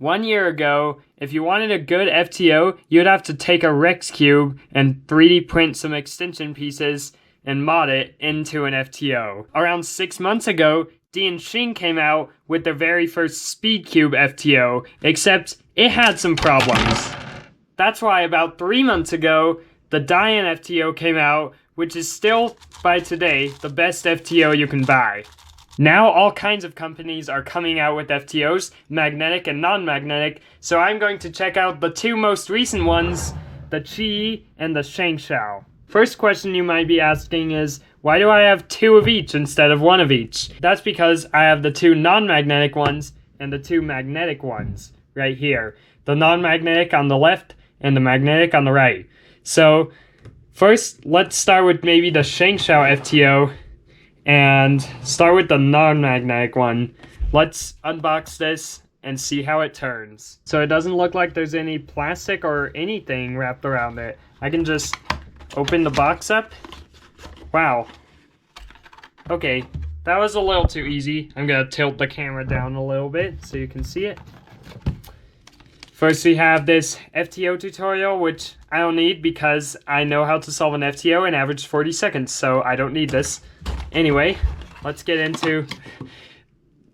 1 year ago, if you wanted a good FTO, you'd have to take a Rex cube and 3D print some extension pieces and mod it into an FTO. Around 6 months ago, D and Shing came out with their very first Speed Cube FTO, except it had some problems. That's why about 3 months ago, the Diane FTO came out, which is still, by today, the best FTO you can buy. Now all kinds of companies are coming out with FTOs, magnetic and non-magnetic, so I'm going to check out the two most recent ones, the QiYi and the ShengShou. First question you might be asking is, why do I have 2 of each instead of 1 of each? That's because I have the 2 non-magnetic ones and the 2 magnetic ones right here. The non-magnetic on the left and the magnetic on the right. So first, let's start with maybe the ShengShou FTO and start with the non-magnetic one. Let's unbox this and see how it turns. So it doesn't look like there's any plastic or anything wrapped around it. I can just open the box up. Wow. Okay, that was a little too easy. I'm gonna tilt the camera down a little bit so you can see it. First we have this FTO tutorial, which I don't need because I know how to solve an FTO in average 40 seconds, so I don't need this. Anyway, let's get into...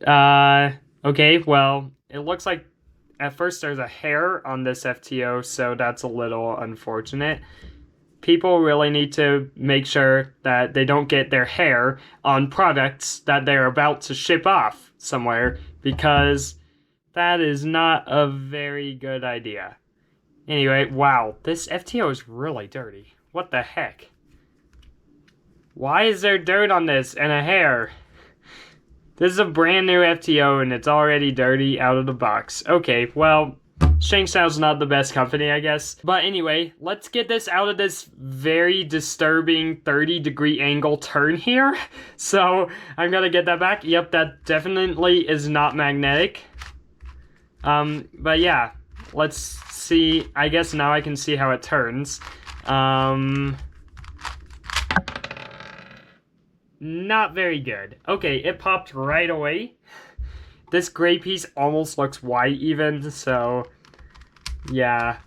okay, well, it looks like at first there's a hair on this FTO, so that's a little unfortunate. People really need to make sure that they don't get their hair on products that they're about to ship off somewhere, because that is not a very good idea. Anyway, wow, this FTO is really dirty. What the heck? Why is there dirt on this and a hair? This is a brand new FTO and it's already dirty out of the box. Okay, well, ShengShou's not the best company, I guess. But anyway, let's get this out of this very disturbing 30-degree angle turn here. So, I'm gonna get that back. Yep, that definitely is not magnetic. But yeah, let's see. I guess now I can see how it turns. Not very good. Okay, it popped right away. This gray piece almost looks white even, so yeah,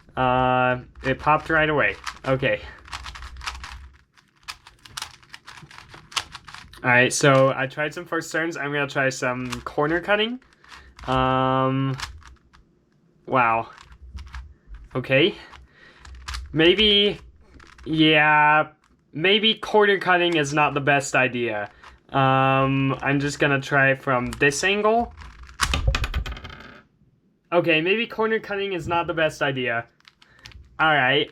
it popped right away. Okay. Alright, so I tried some first turns. I'm gonna try some corner cutting. Wow. Okay. Maybe, yeah, maybe corner cutting is not the best idea. I'm just gonna try from this angle. Okay, maybe corner cutting is not the best idea. Alright.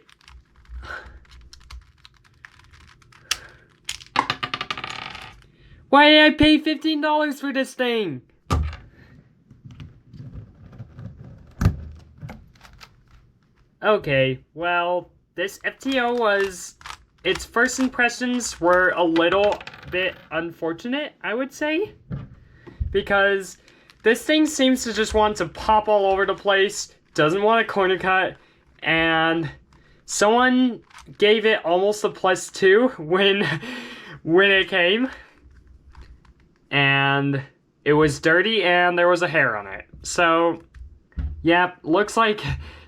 Why did I pay $15 for this thing? Okay, well, this FTO was... its first impressions were a little bit unfortunate, I would say. Because this thing seems to just want to pop all over the place, doesn't want a corner cut, and someone gave it almost a +2 when it came. And it was dirty and there was a hair on it. So, yeah, looks like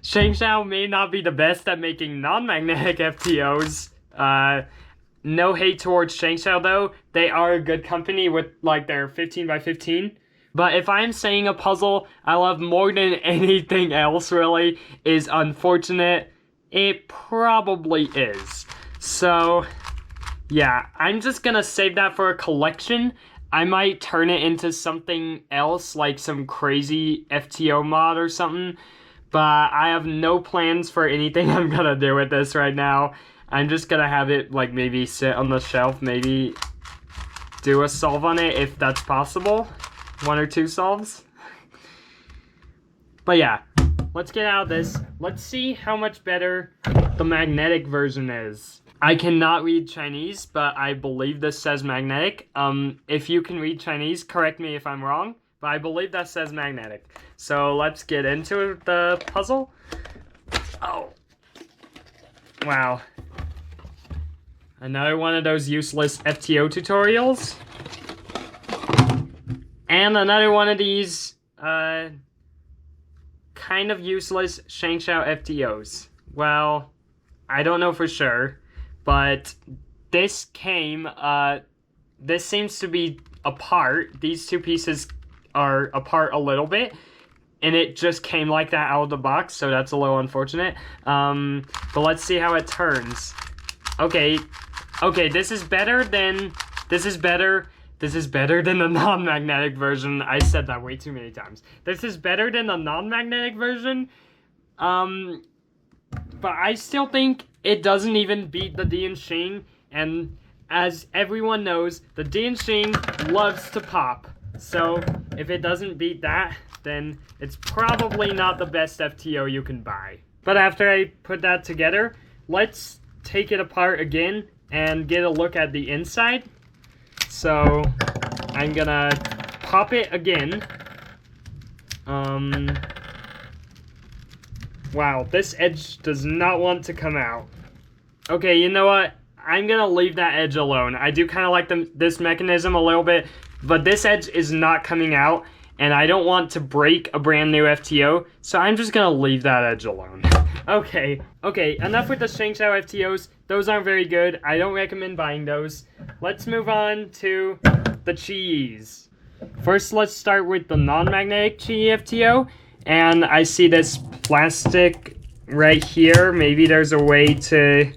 ShengShou may not be the best at making non-magnetic FTOs. No hate towards ShengShou though. They are a good company with like their 15x15. But if I'm saying a puzzle I love more than anything else really is unfortunate, it probably is. So, yeah, I'm just gonna save that for a collection. I might turn it into something else, like some crazy FTO mod or something. But I have no plans for anything I'm gonna do with this right now. I'm just gonna have it, like, maybe sit on the shelf, maybe do a solve on it if that's possible. 1 or 2 solves. But yeah, let's get out of this. Let's see how much better the magnetic version is. I cannot read Chinese, but I believe this says magnetic. If you can read Chinese, correct me if I'm wrong, but I believe that says magnetic. So let's get into the puzzle. Oh. Wow. Another one of those useless FTO tutorials. And another one of these, kind of useless ShengShou FTOs. Well, I don't know for sure, but this came, this seems to be apart. These two pieces are apart a little bit, and it just came like that out of the box, so that's a little unfortunate. But let's see how it turns. Okay, this is better than the non-magnetic version. I said that way too many times. This is better than the non-magnetic version. But I still think it doesn't even beat the D and Sheng, and as everyone knows, the D and Sheng loves to pop. So if it doesn't beat that, then it's probably not the best FTO you can buy. But after I put that together, let's take it apart again and get a look at the inside. So I'm gonna pop it again. Wow, this edge does not want to come out. Okay, you know what? I'm gonna leave that edge alone. I do kind of like this mechanism a little bit, but this edge is not coming out, and I don't want to break a brand new FTO, so I'm just gonna leave that edge alone. Okay, enough with the ShengShou FTOs. Those aren't very good. I don't recommend buying those. Let's move on to the QiYis. First, let's start with the non-magnetic QiYi FTO. And I see this plastic right here. Maybe there's a way to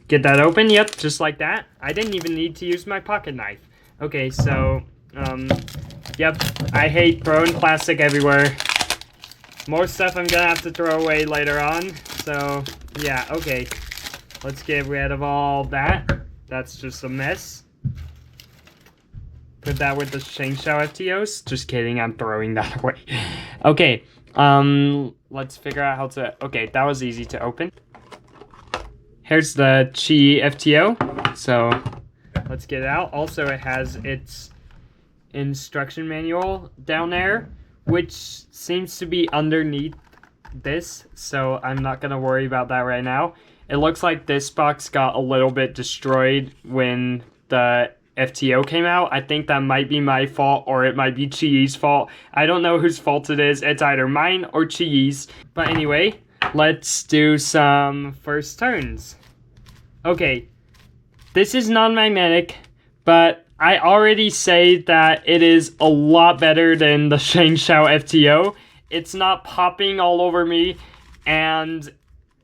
get that open. Yep, just like that. I didn't even need to use my pocket knife. Okay, so, yep, I hate throwing plastic everywhere. More stuff I'm gonna have to throw away later on. So, yeah, okay. Let's get rid of all that. That's just a mess. Put that with the ShengShou FTOs. Just kidding, I'm throwing that away. Okay, let's figure out how to... Okay, that was easy to open. Here's the QiYi FTO. So, let's get it out. Also, it has its instruction manual down there, which seems to be underneath this, so I'm not going to worry about that right now. It looks like this box got a little bit destroyed when the FTO came out. I think that might be my fault, or it might be QiYi's fault. I don't know whose fault it is. It's either mine or QiYi's. But anyway, let's do some first turns. Okay, this is non-magnetic, but I already say that it is a lot better than the ShengShou FTO. It's not popping all over me, and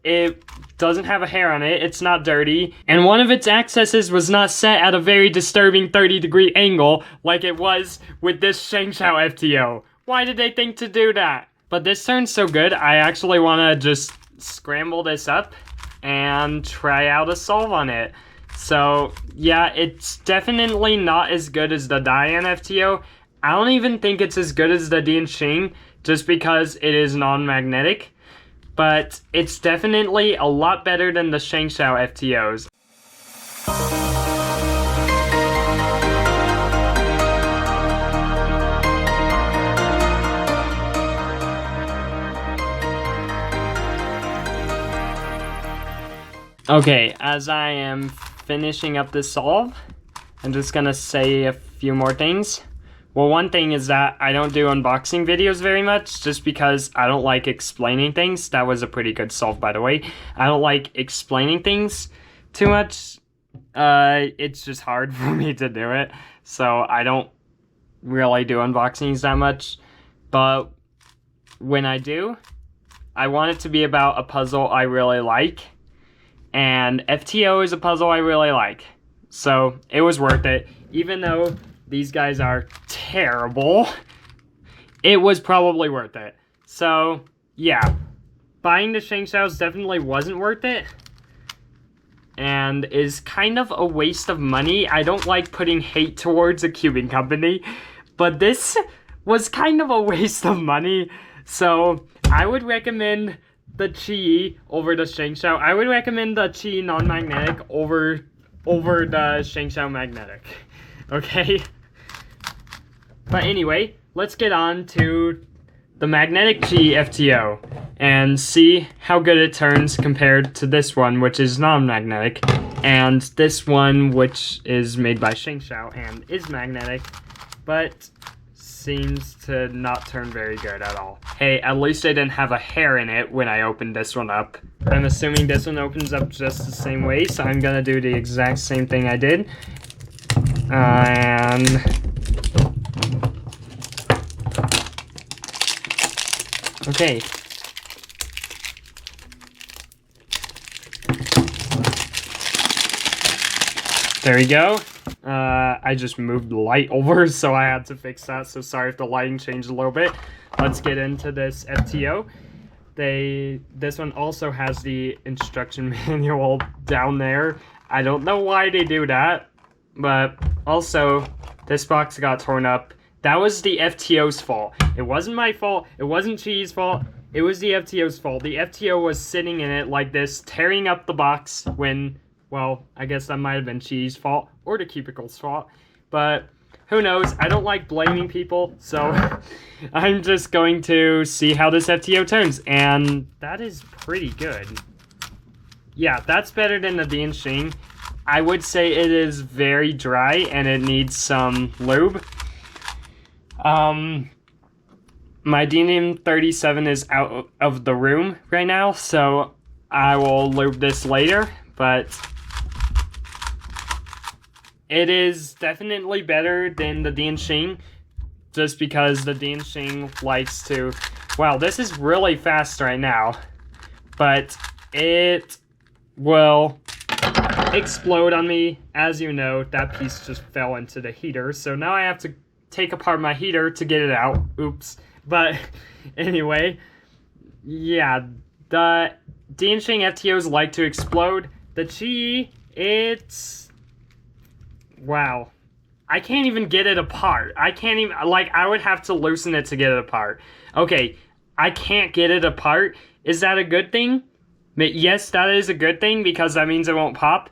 it doesn't have a hair on it, it's not dirty, and one of its axes was not set at a very disturbing 30-degree angle like it was with this ShengShou FTO. Why did they think to do that? But this turns so good, I actually want to just scramble this up and try out a solve on it. So, yeah, it's definitely not as good as the Diane FTO. I don't even think it's as good as the D and Sheng, just because it is non-magnetic. But it's definitely a lot better than the ShengShou FTOs. Okay, as I am finishing up this solve, I'm just gonna say a few more things. Well, one thing is that I don't do unboxing videos very much, just because I don't like explaining things. That was a pretty good solve, by the way. I don't like explaining things too much. It's just hard for me to do it, so I don't really do unboxings that much. But when I do, I want it to be about a puzzle I really like, and FTO is a puzzle I really like. So it was worth it, even though these guys are terrible. It was probably worth it. So, yeah. Buying the ShengShous definitely wasn't worth it, and is kind of a waste of money. I don't like putting hate towards a cubing company, but this was kind of a waste of money. So, I would recommend the QiYi over the ShengShou. I would recommend the QiYi non-magnetic over the ShengShou magnetic. Okay? But anyway, let's get on to the magnetic QiYi FTO and see how good it turns compared to this one, which is non-magnetic, and this one, which is made by ShengShou and is magnetic. But seems to not turn very good at all. Hey, at least I didn't have a hair in it when I opened this one up. I'm assuming this one opens up just the same way, so I'm gonna do the exact same thing I did. And okay. There we go. I just moved the light over, so I had to fix that. So sorry if the lighting changed a little bit. Let's get into this FTO. This one also has the instruction manual down there. I don't know why they do that, but also this box got torn up. That was the FTO's fault. It wasn't my fault. It wasn't QiYi's fault. It was the FTO's fault. The FTO was sitting in it like this, tearing up the box when, well, I guess that might have been QiYi's fault or the cubicle's fault, but who knows? I don't like blaming people, so I'm just going to see how this FTO turns, and that is pretty good. Yeah, that's better than the DNSheng. I would say it is very dry and it needs some lube. My DNM37 is out of the room right now, so I will lube this later, but it is definitely better than the DNSheng, just because the DNSheng likes to... Wow, this is really fast right now, but it will explode on me. As you know, that piece just fell into the heater, so now I have to take apart my heater to get it out. Oops. But anyway, yeah, the DNSheng FTOs like to explode. The QiYi, it's... Wow. I can't even get it apart. I can't even, like, I would have to loosen it to get it apart. Okay, I can't get it apart. Is that a good thing? Yes, that is a good thing, because that means it won't pop.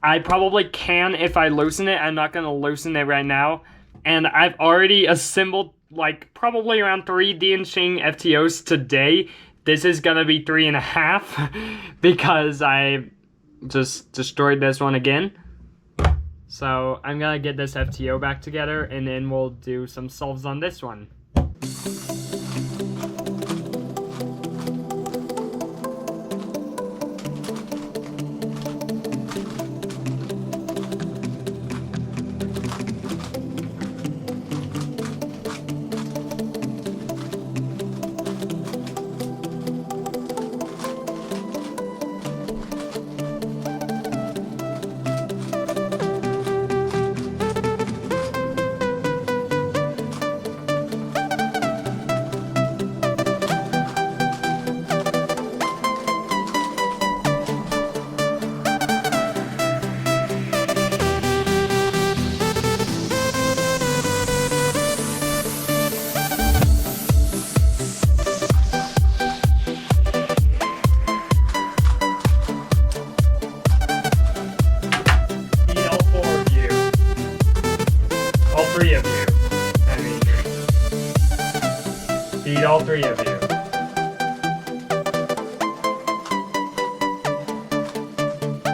I probably can if I loosen it. I'm not going to loosen it right now. And I've already assembled, like, probably around 3 DNSheng FTOs today. This is going to be 3.5, because I just destroyed this one again. So I'm gonna get this FTO back together, and then we'll do some solves on this one. Feed all 3 of you.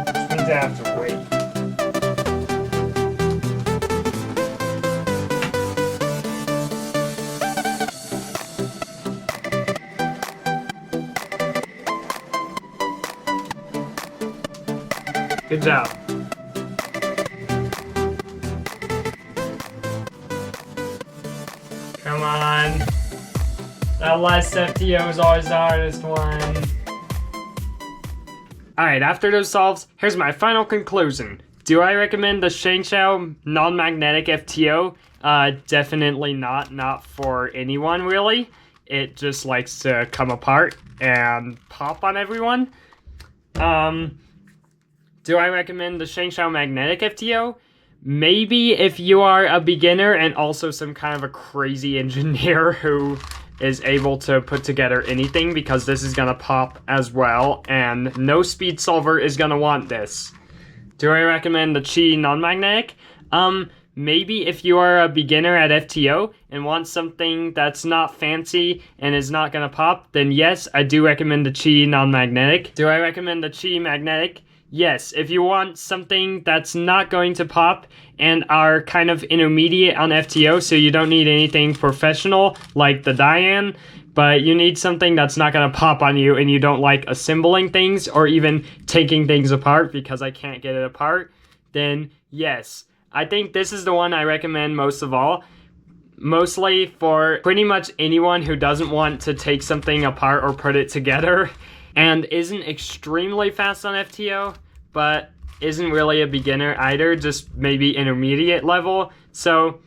Which means I have to wait. Good job. Come on. That last FTO is always the hardest one. Alright, after those solves, here's my final conclusion. Do I recommend the ShengShou non-magnetic FTO? Definitely not for anyone really. It just likes to come apart and pop on everyone. Do I recommend the ShengShou magnetic FTO? Maybe if you are a beginner and also some kind of a crazy engineer who is able to put together anything, because this is gonna pop as well, and no speed solver is gonna want this. Do I recommend the QiYi non-magnetic? Maybe if you are a beginner at FTO and want something that's not fancy and is not gonna pop, then yes, I do recommend the QiYi non-magnetic. Do I recommend the QiYi magnetic? yes, if you want something that's not going to pop and are kind of intermediate on FTO, so you don't need anything professional like the Diane, but you need something that's not going to pop on you and you don't like assembling things or even taking things apart because I can't get it apart, then yes, I think this is the one I recommend most of all. Mostly for pretty much anyone who doesn't want to take something apart or put it together and isn't extremely fast on FTO, but isn't really a beginner either, just maybe intermediate level. So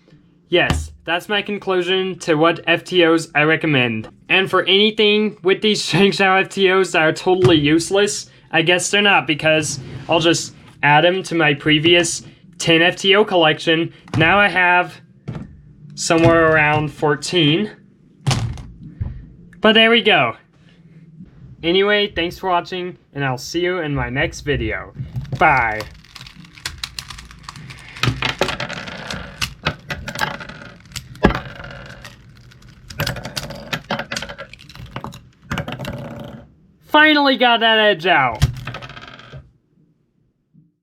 yes, that's my conclusion to what FTOs I recommend. And for anything with these ShengShou FTOs that are totally useless, I guess they're not, because I'll just add them to my previous 10 FTO collection. Now I have somewhere around 14. But there we go. Anyway, thanks for watching, and I'll see you in my next video. Bye. Finally got that edge out.